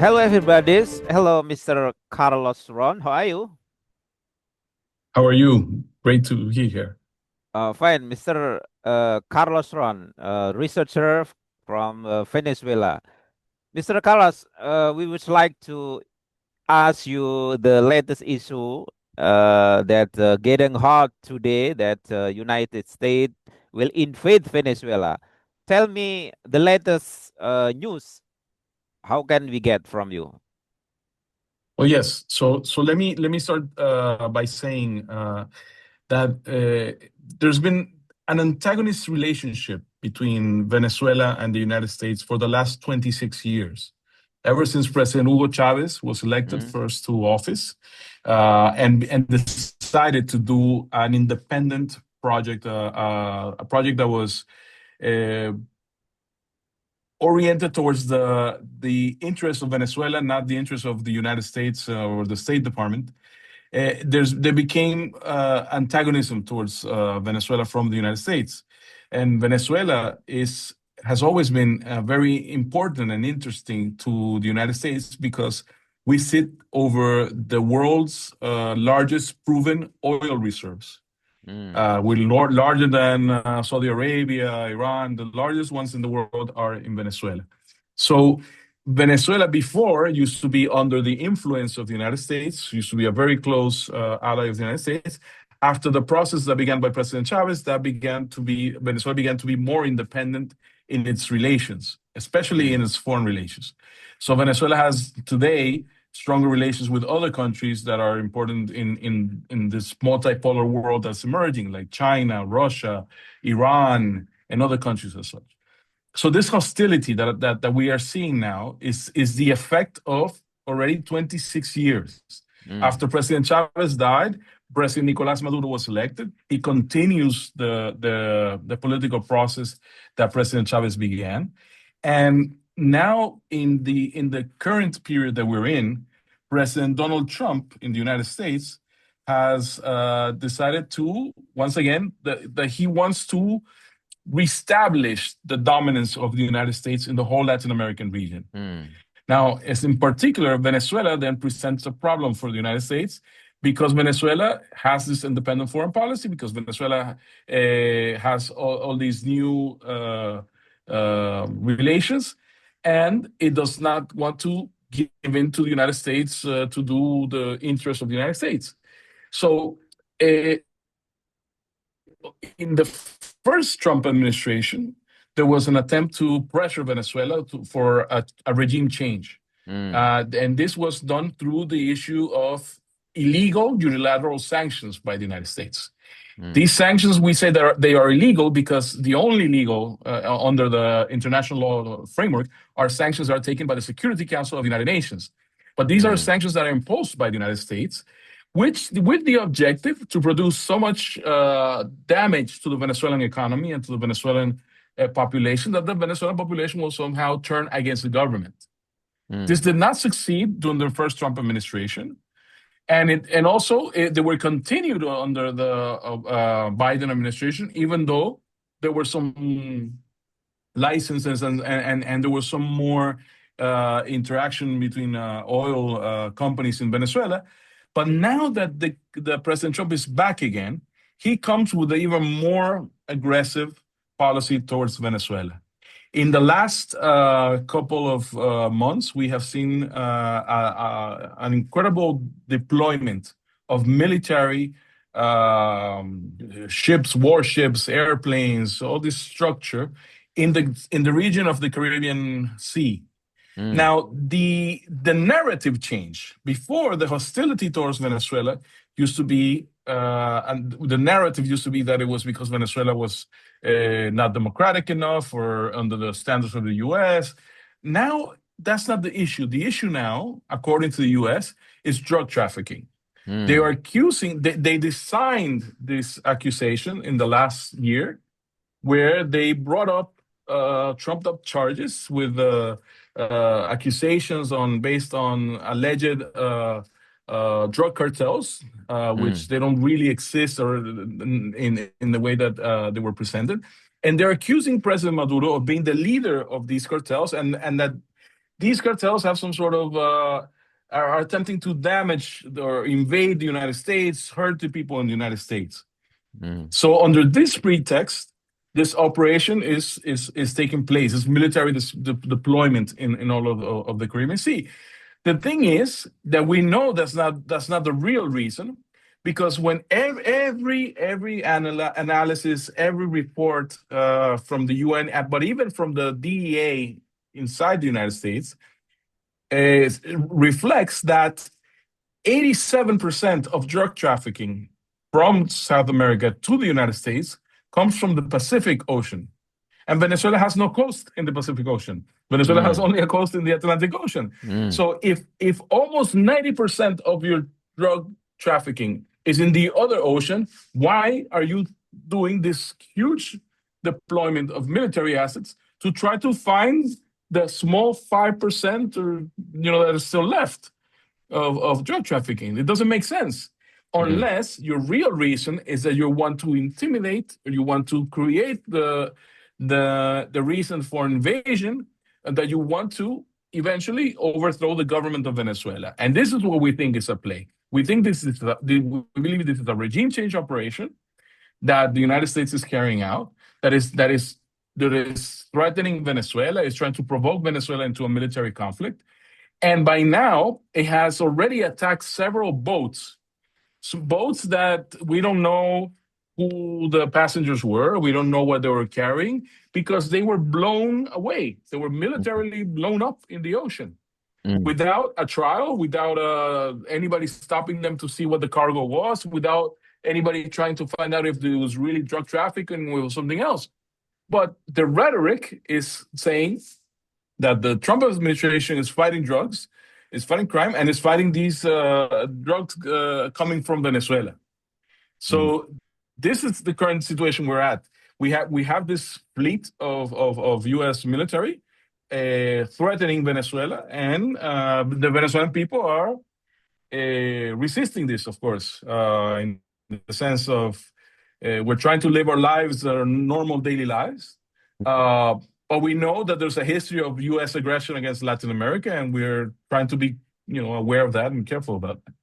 Hello, everybody. Hello, Mr. Carlos Ron. How are you? How are you? Great to be here. Fine, Mr. Carlos Ron, researcher from Venezuela. Mr. Carlos, we would like to ask you the latest issue that getting hot today that United States will invade Venezuela. Tell me the latest news. How can we get from you? Well, yes. So let me start by saying that there's been an antagonist relationship between Venezuela and the United States for the last 26 years. Ever since President Hugo Chavez was elected Mm, first to office, and decided to do an independent project, a project that was uh, oriented towards the interests of Venezuela, not the interests of the United States or the State Department. There became antagonism towards Venezuela from the United States, and Venezuela is has always been very important and interesting to the United States because we sit over the world's largest proven oil reserves. mm, We're larger than Saudi Arabia, Iran. The largest ones in the world are in Venezuela. So Venezuela before used to be under the influence of the United States, used to be a very close ally of the United States. After the process that began by President Chavez, Venezuela began to be more independent in its relations, especially in mm, its foreign relations. So Venezuela has today stronger relations with other countries that are important in this multipolar world that's emerging, like China, Russia, Iran, and other countries as such. So this hostility that we are seeing now is the effect of already 26 years. mm, After President Chavez died, President Nicolas Maduro was elected. He continues the political process that President Chavez began. And now in the current period that we're in, President Donald Trump in the United States has decided to, once again, that he wants to reestablish the dominance of the United States in the whole Latin American region. mm, Now, as in particular, Venezuela then presents a problem for the United States because Venezuela has this independent foreign policy, because Venezuela has all these new relations, and it does not want to give in to the United States to do the interests of the United States. So, uh, in the first Trump administration, there was an attempt to pressure Venezuela for a regime change. mm, And this was done through the issue of illegal unilateral sanctions by the United States. mm, These sanctions, we say that they are illegal because the only legal under the international law framework are sanctions that are taken by the Security Council of the United Nations. But these are mm, sanctions that are imposed by the United States, which with the objective to produce so much damage to the Venezuelan economy and to the Venezuelan population that the Venezuelan population will somehow turn against the government. This mm, did not succeed during the first Trump administration, and also they were continued under the Biden administration, even though there were some licenses and there was some more interaction between oil companies in Venezuela. But now that the President Trump is back again, he comes with an even more aggressive policy towards Venezuela. In the last couple of months, we have seen an incredible deployment of military ships, warships, airplanes, all this structure in the region of the Caribbean Sea. mm, Now, the narrative change. Before, the hostility towards Venezuela used to be, and the narrative used to be that it was because Venezuela was not democratic enough or under the standards of the U.S. Now, that's not the issue. The issue now, according to the U.S., is drug trafficking. They are mm, accusing, they designed this accusation in the last year where they brought up trumped up charges with accusations on based on alleged drug cartels, which mm, they don't really exist or in the way that they were presented, and they're accusing President Maduro of being the leader of these cartels, and that these cartels have some sort of are attempting to damage or invade the United States, hurt the people in the United States. Mm. So under this pretext, this operation is taking place. It's military deployment in all of the Caribbean Sea. The thing is that we know that's not the real reason, because when every analysis, every report from the UN, but even from the DEA inside the United States, reflects that 87% of drug trafficking from South America to the United States comes from the Pacific Ocean. And Venezuela has no coast in the Pacific Ocean. Venezuela has Mm. only a coast in the Atlantic Ocean. Mm. So if almost 90% of your drug trafficking is in the other ocean, why are you doing this huge deployment of military assets to try to find the small 5% or that is still left of drug trafficking? It doesn't make sense Mm. unless your real reason is that you want to intimidate or you want to create the reason for invasion, and that you want to eventually overthrow the government of Venezuela. And this is what we think is a play. We think we believe this is a regime change operation that the United States is carrying out, that is threatening Venezuela, is trying to provoke Venezuela into a military conflict. And by now, it has already attacked several boats. So boats that we don't know who the passengers were. We don't know what they were carrying, because they were blown away. They were militarily blown up in the ocean Mm. without a trial, without anybody stopping them to see what the cargo was, without anybody trying to find out if it was really drug trafficking or something else. But the rhetoric is saying that the Trump administration is fighting drugs, is fighting crime, and is fighting these drugs coming from Venezuela. Mm. So this is the current situation we're at. We have this fleet of U.S. military threatening Venezuela, and the Venezuelan people are resisting this, of course, in the sense of we're trying to live our lives, our normal daily lives. But we know that there's a history of U.S. aggression against Latin America, and we're trying to be, aware of that and careful about that.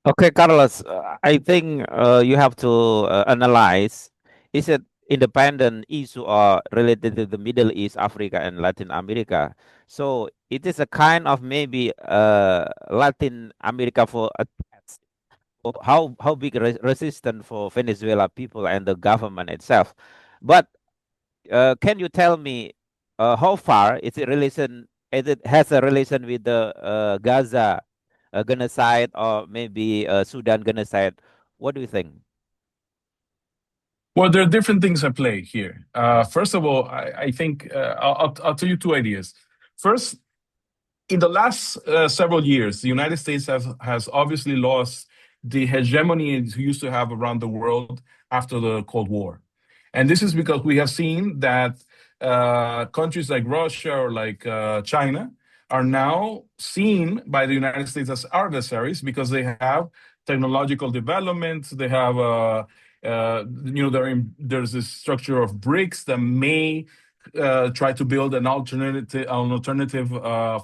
Okay, Carlos, I think you have to analyze, is it independent issue or related to the Middle East, Africa, and Latin America? So it is a kind of maybe Latin America for a test of how big resistance for Venezuela people and the government itself. But can you tell me how far is it relation? Is it has a relation with the Gaza genocide or maybe Sudan genocide? What do you think? Well, there are different things at play here. First of all, I think I'll tell you two ideas. First, in the last several years, the United States has obviously lost the hegemony it used to have around the world after the Cold War. And this is because we have seen that countries like Russia or like China are now seen by the United States as adversaries because they have technological development. They have, there's this structure of BRICS that may try to build an alternative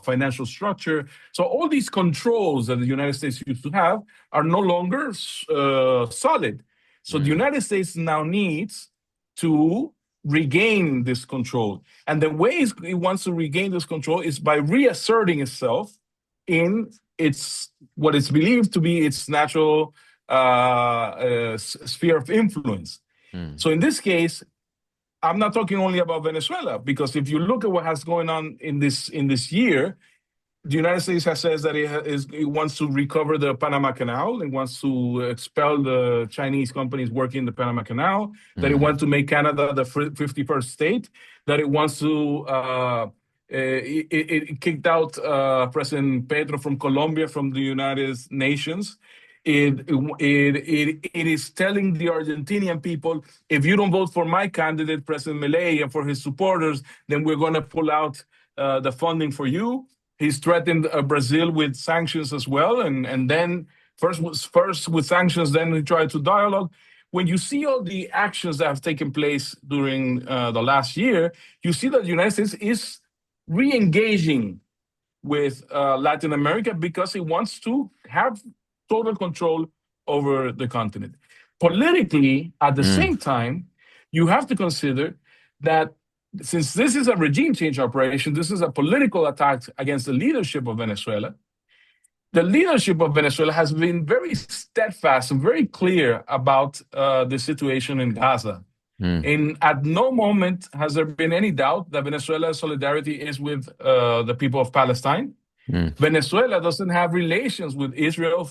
financial structure. So all these controls that the United States used to have are no longer solid. So the Mm. United States now needs to regain this control. And the way it wants to regain this control is by reasserting itself in what is believed to be its natural sphere of influence. Mm. So in this case, I'm not talking only about Venezuela, because if you look at what has going on in this year, the United States has says that it wants to recover the Panama Canal. It wants to expel the Chinese companies working in the Panama Canal. That it Mm. wants to make Canada the 51st state. That it wants to it kicked out President Pedro from Colombia from the United Nations. It is telling the Argentinian people, if you don't vote for my candidate, President Milei, and for his supporters, then we're going to pull out the funding for you. He's threatened Brazil with sanctions as well, and then first with sanctions, then he tried to dialogue. When you see all the actions that have taken place during the last year, you see that the United States is re-engaging with Latin America because he wants to have total control over the continent. Politically, at the Mm. same time, you have to consider that since this is a regime change operation, this is a political attack against the leadership of Venezuela. The leadership of Venezuela has been very steadfast and very clear about the situation in Gaza. Mm. And at no moment has there been any doubt that Venezuela's solidarity is with the people of Palestine. Mm. Venezuela doesn't have relations with Israel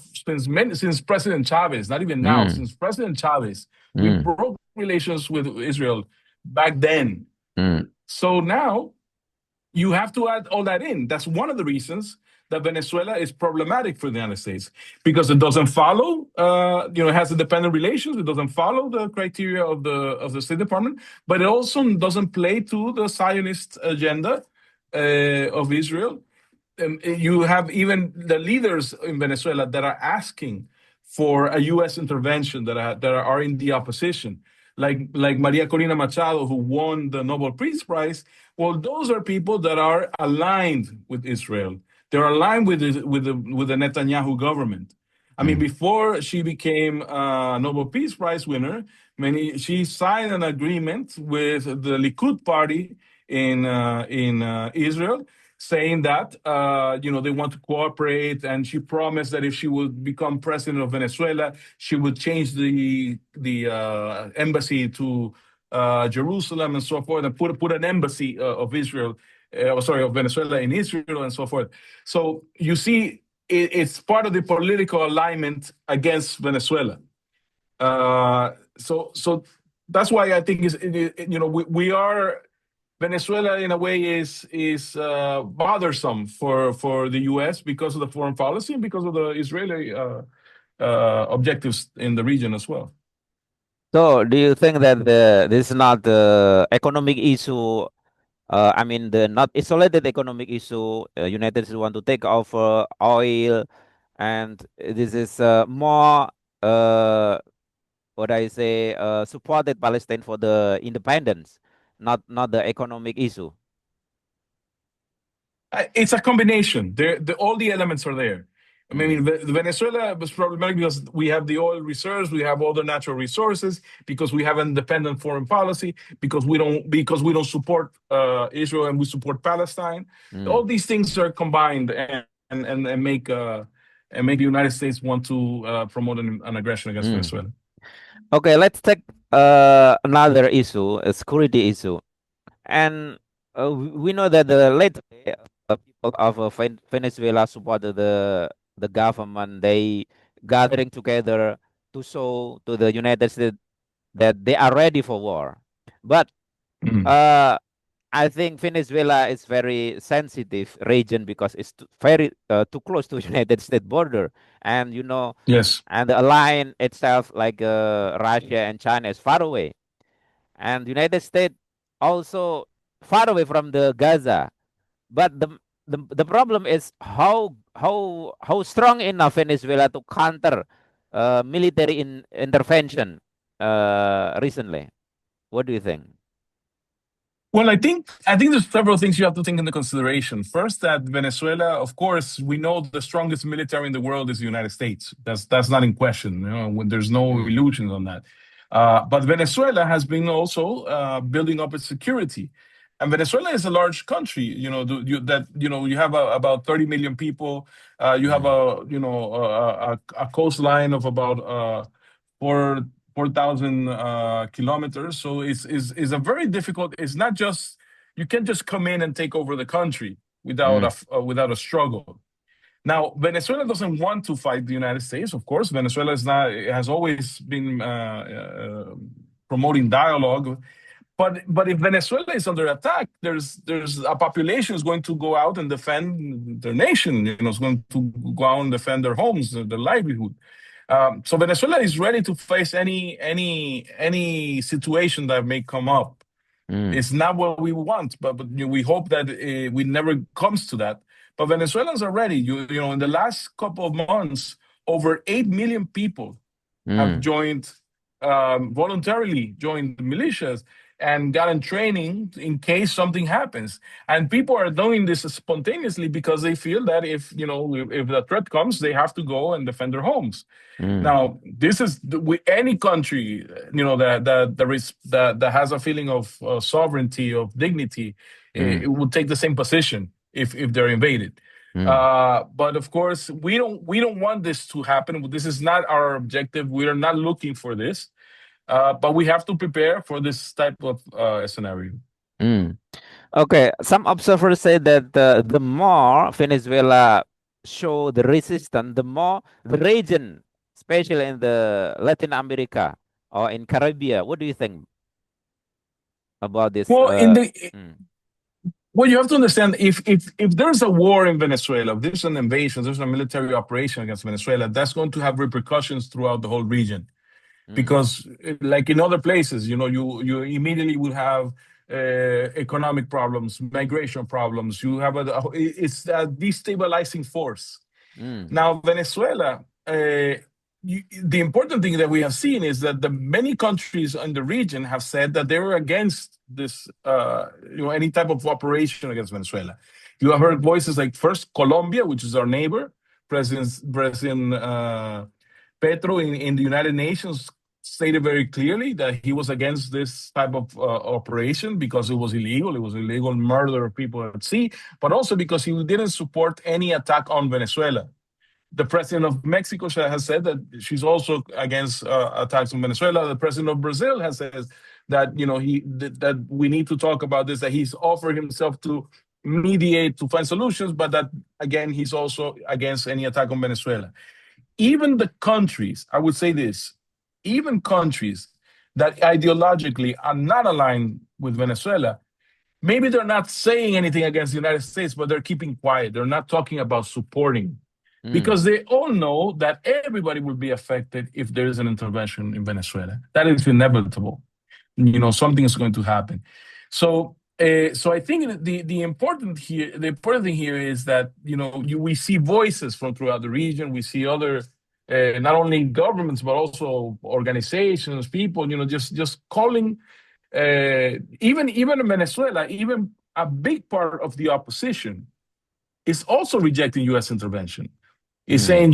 since President Chavez, not even now, Mm. since President Chavez. We Mm. broke relations with Israel back then. Mm. So now you have to add all that in. That's one of the reasons that Venezuela is problematic for the United States because it doesn't follow, it has independent relations. It doesn't follow the criteria of the State Department, but it also doesn't play to the Zionist agenda of Israel. You have even the leaders in Venezuela that are asking for a U.S. intervention that are in the opposition, like Maria Corina Machado, who won the Nobel Peace Prize. Well, those are people that are aligned with Israel. They're aligned with the Netanyahu government. I mean, Mm. before she became a Nobel Peace Prize winner, she signed an agreement with the Likud party in Israel, saying that they want to cooperate, and she promised that if she would become president of Venezuela, she would change the embassy to Jerusalem and so forth, and put an embassy of Venezuela in Israel and so forth. So you see, it's part of the political alignment against Venezuela. So that's why I think we are. Venezuela, in a way, is bothersome for the U.S. because of the foreign policy and because of the Israeli objectives in the region as well. So, do you think that this is not the economic issue? I mean, the not isolated economic issue. United States want to take over oil, and this is more what I say supported Palestine for the independence, not the economic issue. It's a combination. All the elements are there. I Mm. mean, Venezuela was problematic because we have the oil reserves, we have all the natural resources, because we have independent foreign policy, because we don't support Israel and we support Palestine. Mm. All these things are combined and make the United States want to promote an aggression against Mm. Venezuela. Okay, let's take another issue, a security issue. And we know that the lately people of Venezuela supported the government. They gathering together to show to the United States that they are ready for war. But Mm. uh, I think Venezuela is very sensitive region because it's very too close to United States border, and Yes. and the alliance itself like Russia and China is far away, and United States also far away from the Gaza. But the problem is how strong enough Venezuela to counter military intervention recently. What do you think? Well, I think there's several things you have to take into consideration. First, that Venezuela, of course, we know the strongest military in the world is the United States. That's not in question. When there's no Mm. illusions on that. But Venezuela has been also building up its security, and Venezuela is a large country. You have about 30 million people. You have Mm. a coastline of about four 4,000 kilometers. So it's a very difficult. It's not just you can't just come in and take over the country without Mm. without a struggle. Now, Venezuela doesn't want to fight the United States. Of course, Venezuela is not. It has always been promoting dialogue. But if Venezuela is under attack, there's a population is going to go out and defend their nation. Is going to go out and defend their homes, their livelihood. So Venezuela is ready to face any situation that may come up. Mm. It's not what we want, but we hope that we never comes to that. But Venezuelans are ready. In the last couple of months, over 8 million people have Mm. joined voluntarily joined the militias, and gotten training in case something happens. And people are doing this spontaneously because they feel that if the threat comes, they have to go and defend their homes. Mm, Now, this is with any country, that has a feeling of sovereignty, of dignity, mm, it will take the same position if they're invaded. mm, But of course, we don't want this to happen. This is not our objective. We are not looking for this. But we have to prepare for this type of scenario. mm. Okay, some observers say that the more Venezuela show the resistance, the more the region, especially in the Latin America or in Caribbean. What do you think about this? Well, in the Mm, well, you have to understand, if there's a war in Venezuela, if there's an invasion, there's a military operation against Venezuela, that's going to have repercussions throughout the whole region. mm, Because, like in other places, you immediately will have economic problems, migration problems. You have it's a destabilizing force. mm, Now, Venezuela, the important thing that we have seen is that the many countries in the region have said that they were against this, any type of operation against Venezuela. You have heard voices like first Colombia, which is our neighbor, President Petro in the United Nations stated very clearly that he was against this type of operation because it was illegal. It was illegal murder of people at sea, but also because he didn't support any attack on Venezuela. The president of Mexico has said that she's also against attacks on Venezuela. The president of Brazil has said that that we need to talk about this. That he's offered himself to mediate to find solutions, but that again he's also against any attack on Venezuela. Even the countries, I would say this, even countries that ideologically are not aligned with Venezuela, maybe they're not saying anything against the United States, but they're keeping quiet. They're not talking about supporting mm, because they all know that everybody will be affected if there is an intervention in Venezuela. That is inevitable. Something is going to happen. So I think the important thing here is that we see voices from throughout the region. We see other not only governments but also organizations, people, just calling. Even in Venezuela, even a big part of the opposition is also rejecting U.S. intervention. Is mm, saying,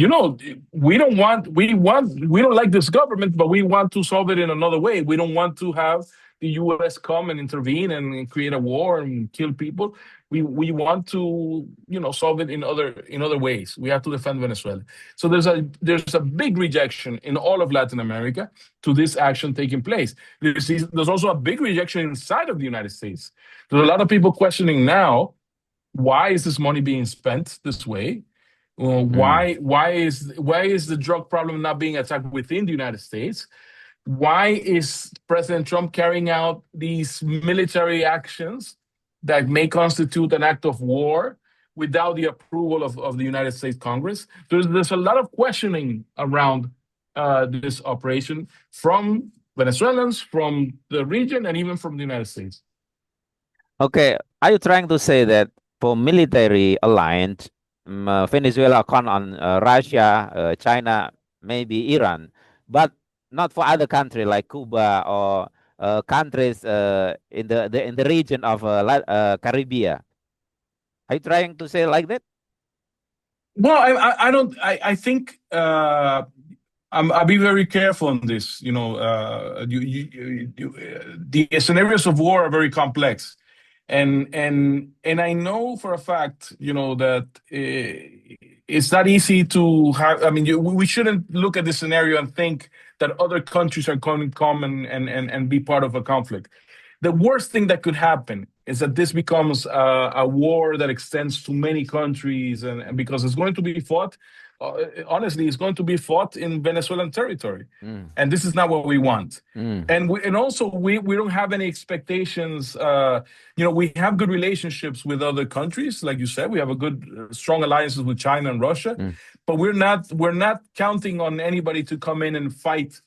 we don't like this government, but we want to solve it in another way. We don't want to have the U.S. come and intervene and create a war and kill people. We want to, solve it in other ways. We have to defend Venezuela. So there's a big rejection in all of Latin America to this action taking place. There's also a big rejection inside of the United States. There's a lot of people questioning now, why is this money being spent this way? mm. Why is the drug problem not being attacked within the United States? Why is President Trump carrying out these military actions that may constitute an act of war without the approval of the United States Congress? There's a lot of questioning around this operation from Venezuelans, from the region, and even from the United States. Okay, are you trying to say that for military alliance, Venezuela count on Russia, China, maybe Iran, but not for other countries like Cuba or countries in the region of Caribbean? Are you trying to say like that? Well, I don't. I think I'll be very careful on this. The scenarios of war are very complex, and I know for a fact, that it's not easy to have. I mean, we shouldn't look at this scenario and think that other countries are going to come and be part of a conflict. The worst thing that could happen is that this becomes a war that extends to many countries, and because it's going to be fought, honestly, it's going to be fought in Venezuelan territory, Mm, and this is not what we want. mm, And also we don't have any expectations. We have good relationships with other countries, like you said. We have a good, strong alliances with China and Russia, mm, but we're not counting on anybody to come in and fight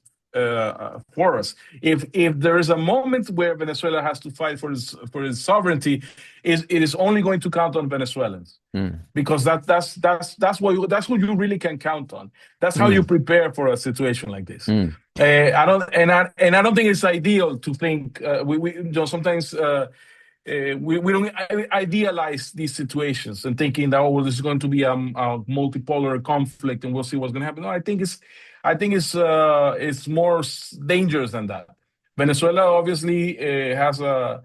for us. If there is a moment where Venezuela has to fight for its sovereignty, it is only going to count on Venezuelans, mm, because that's what you really can count on. That's how you mm, prepare for a situation like this. mm. I don't think it's ideal to think we you know sometimes we don't idealize these situations and thinking that, oh, well, this is going to be a multipolar conflict and we'll see what's going to happen. No, I think it's more dangerous than that. Venezuela obviously has a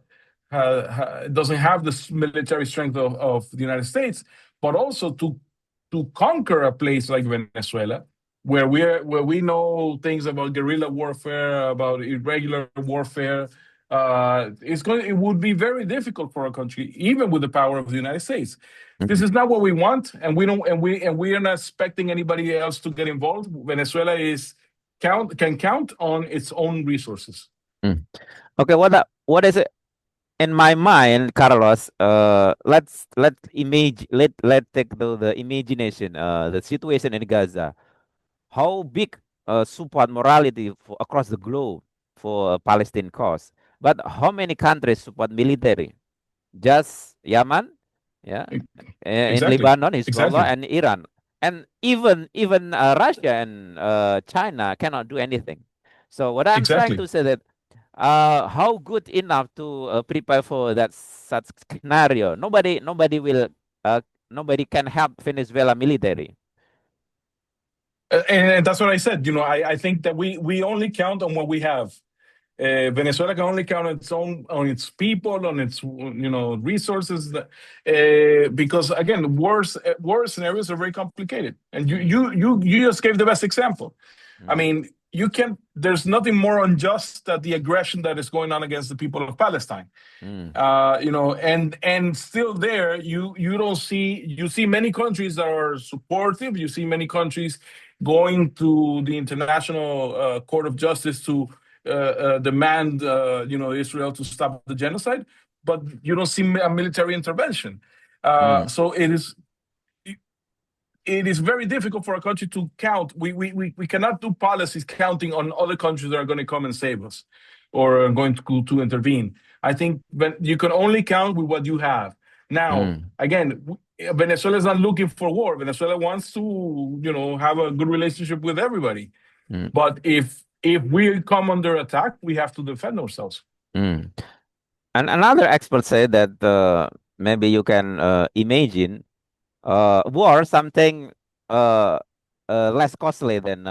doesn't have the military strength of the United States, but also to conquer a place like Venezuela, where we know things about guerrilla warfare, about irregular warfare. It would be very difficult for a country, even with the power of the United States. This Mhm. is not what we want, and we don't, and we are not expecting anybody else to get involved. Venezuela is can count on its own resources. Mm. Okay, what is it in my mind, Carlos? Let image let take the imagination. The situation in Gaza. How big support morality for, across the globe for Palestine cause, but how many countries support military? Just Yemen, yeah, in Exactly, Lebanon, Hezbollah, exactly, and Iran, and even Russia and China cannot do anything. So what I'm trying exactly. to say that how good enough to prepare for that such scenario? Uh, nobody can help Venezuela military. And that's what I said. I think that we only count on what we have. Venezuela can only count on its people, on its resources. Because again, war scenarios are very complicated, and Mm, you just gave the best example. I mm, mean, you can. There's nothing more unjust than the aggression that is going on against the people of Palestine. mm, And still there, you don't see you see many countries that are supportive. You see many countries going to the International Court of Justice to demand Israel to stop the genocide, but you don't see a military intervention. mm, So it is very difficult for a country to count. We cannot do policies counting on other countries that are going to come and save us or are going to intervene. I think you can only count with what you have. Now, mm, again, Venezuela is not looking for war. Venezuela wants to, have a good relationship with everybody. mm, But if we come under attack, we have to defend ourselves. mm. And another expert said that maybe you can imagine war something uh, less costly than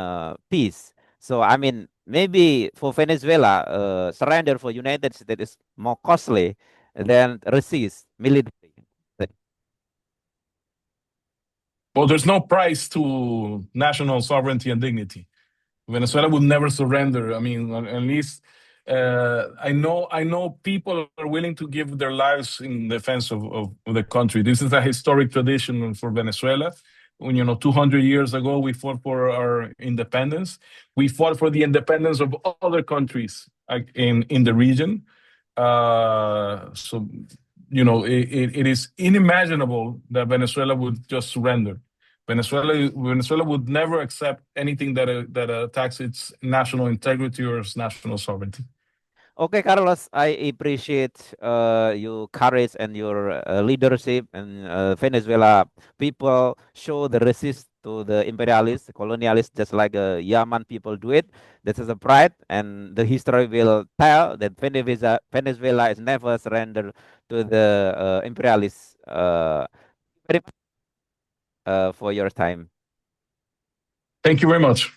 peace. So I mean, maybe for Venezuela, surrender for United States is more costly than resist military. Well, there's no price to national sovereignty and dignity. Venezuela would never surrender. I mean, at least I know people are willing to give their lives in defense of the country. This is a historic tradition for Venezuela. When 200 years ago we fought for our independence, we fought for the independence of other countries in the region. So it is unimaginable that Venezuela would just surrender. Venezuela would never accept anything that attacks its national integrity or its national sovereignty. Okay, Carlos, I appreciate your courage and your leadership. And Venezuela people show the resist to the imperialists, colonialists, just like Yaman people do it. This is a pride, and the history will tell that Venezuela is never surrendered to the imperialists. Very much for your time. Thank you very much.